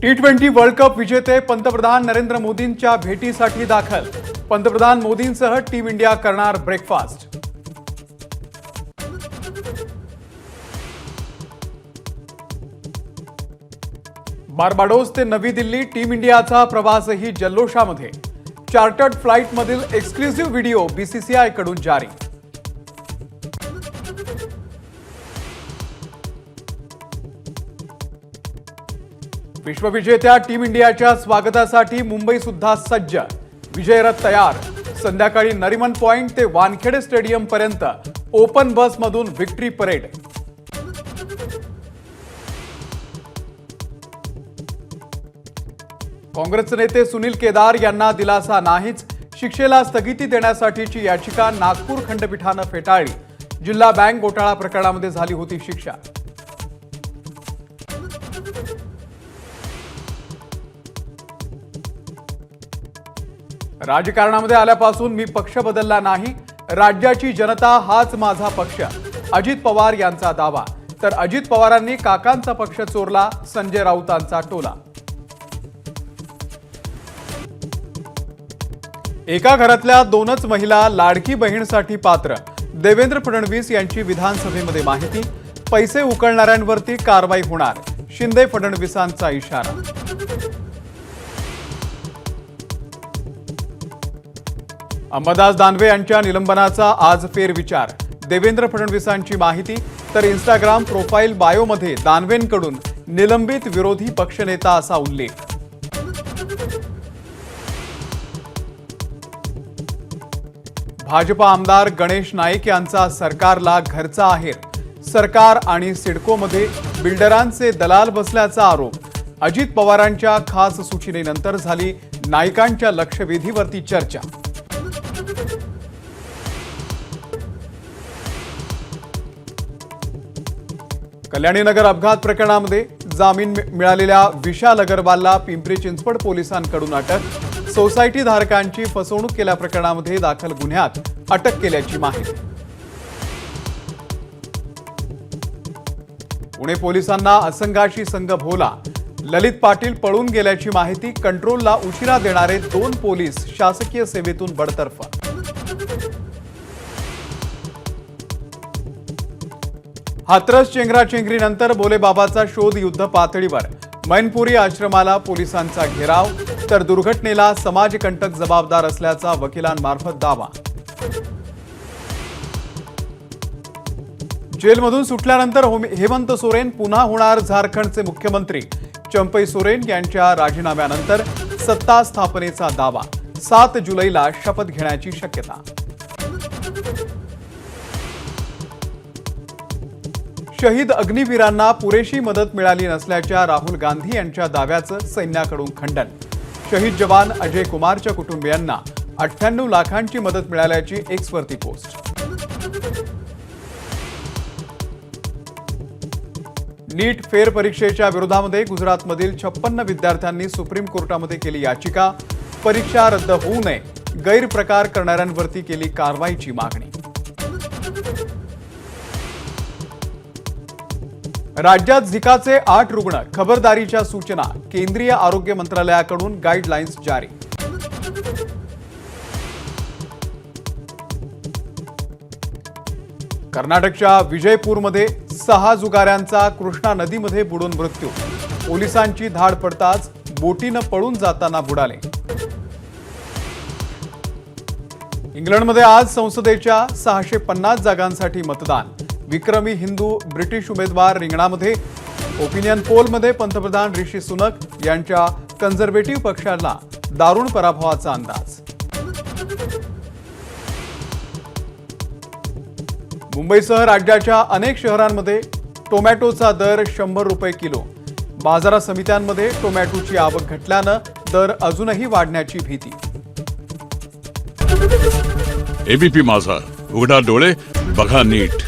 T20 world cup विजेते पंतप्रधान नरेंद्र मोदींच्या भेटीसाठी दाखल। पंतप्रधान मोदींसह टीम इंडिया करणार ब्रेकफास्ट। बार्बाडोस ते नवी दिल्ली टीम इंडियाचा प्रवासही जल्लोषामध्ये। चार्टर्ड फ्लाइट मधील एक्सक्लुझिव्ह व्हिडिओ बीसीसीआय कडून जारी। विश्वविजेत्या टीम इंडियाच्या स्वागतासाठी मुंबई सुद्धा सज्ज। विजय रथ तयार। संध्याकाळी नरिमन पॉइंट ते वानखेडे स्टेडियम पर्यंत ओपन बस मधून विक्ट्री परेड। काँग्रेसचे नेते सुनील केदार यांना दिलासा नाहीच। शिक्षेला स्थगिती देण्यासाठीची याचिका नागपूर खंडपीठाने फेटाळली। जिल्हा बँक घोटाळा प्रकरणामध्ये झाली होती शिक्षा। राजकारणामध्ये आल्यापासून मी पक्ष बदलला नाही। राज्याची जनता हाच माझा पक्ष, अजित पवार यांचा दावा। तर अजित पवारांनी काकांचा पक्ष चोरला, संजय राऊतांचा टोला। एका घरातल्या दोनच महिला लाडकी बहीणसाठी पात्र। देवेंद्र फडणवीस यांची विधानसभेमध्ये माहिती। पैसे उकळणाऱ्यांवरती कारवाई होणार, शिंदे फडणवीसांचा इशारा। अंबादास दानवे यांच्या निलंबनाचा आज फेरविचार। देवेंद्र फडणवीसांची माहिती। तर इंस्टाग्राम प्रोफाईल बायोमध्ये दानवेंकडून निलंबित विरोधी पक्षनेता असा उल्लेख। भाजपा आमदार गणेश नाईक यांचा सरकारला घरचा आहेर। सरकार आणि सिडकोमध्ये बिल्डरांचे दलाल बसल्याचा आरोप। अजित पवारांच्या खास सूचनेनंतर झाली नाईकांच्या लक्षवेधीवरती चर्चा। कल्याणीनगर अपघात प्रकरणामध्ये जामीन मिळालेल्या विशाल अग्रवालला पिंपरी चिंचवड पोलिसांकडून अटक। सोसायटी धारकांची फसवणूक केल्याप्रकरणामध्ये दाखल गुन्ह्यात अटक केल्याची माहिती। पुणे पोलिसांना असंघाशी संघ भोवला। ललित पाटील पळून गेल्याची माहिती। कंट्रोलला उशिरा देणारे 2 पोलीस शासकीय सेवेतून बडतर्फ। हाथरस चेंगराचेंगरीनंतर भोलेबाबाचा शोध युद्ध पातळीवर। मैनपुरी आश्रमाला पोलिसांचा घेराव। तर दुर्घटनेला समाजकंटक जबाबदार असल्याचा वकिलांमार्फत दावा। जेलमधून सुटल्यानंतर हेमंत सोरेन पुन्हा होणार झारखंडचे मुख्यमंत्री। चंपई सोरेन यांच्या राजीनाम्यानंतर सत्ता स्थापनेचा दावा। 7 जुलैला शपथ घेण्याची शक्यता। शहीद अग्निवीरांना पुरेशी मदत मिळाली नसल्याच्या राहुल गांधी यांच्या दाव्याचं सैन्याकडून खंडन। शहीद जवान अजय कुमारच्या कुटुंबियांना 98 लाखांची मदत मिळाल्याची एक्सवरती पोस्ट। नीट फेरपरीक्षेच्या विरोधामध्ये गुजरातमधील 56 विद्यार्थ्यांनी सुप्रीम कोर्टामध्ये केली याचिका। परीक्षा रद्द होऊ नये, गैरप्रकार करणाऱ्यांवरती केली कारवाईची मागणी। राज्यात झिकाचे 8 रुग्ण, खबरदारीच्या सूचना। केंद्रीय आरोग्य मंत्रालयाकडून गाईडलाईन्स जारी। कर्नाटकच्या विजयपूरमध्ये 6 जुगाऱ्यांचा कृष्णा नदीमध्ये बुडून मृत्यू। पोलिसांची धाड पडताच बोटीनं पळून जाताना बुडाले। इंग्लंडमध्ये आज संसदेच्या 650 जागांसाठी मतदान। विक्रमी हिंदू ब्रिटिश उमेदवार रिंगणामध्ये। ओपिनियन पोलमध्ये पंतप्रधान ऋषी सुनक यांच्या कन्झर्वेटिव्ह पक्षाला दारुण पराभवाचा अंदाज। मुंबईसह राज्याच्या अनेक शहरांमध्ये टोमॅटोचा दर 100 रुपये किलो। बाजार समित्यांमध्ये टोमॅटोची आवक घटल्यानं दर अजूनही वाढण्याची भीती। एबीपी माझा, उघडा डोळे बघा नीट।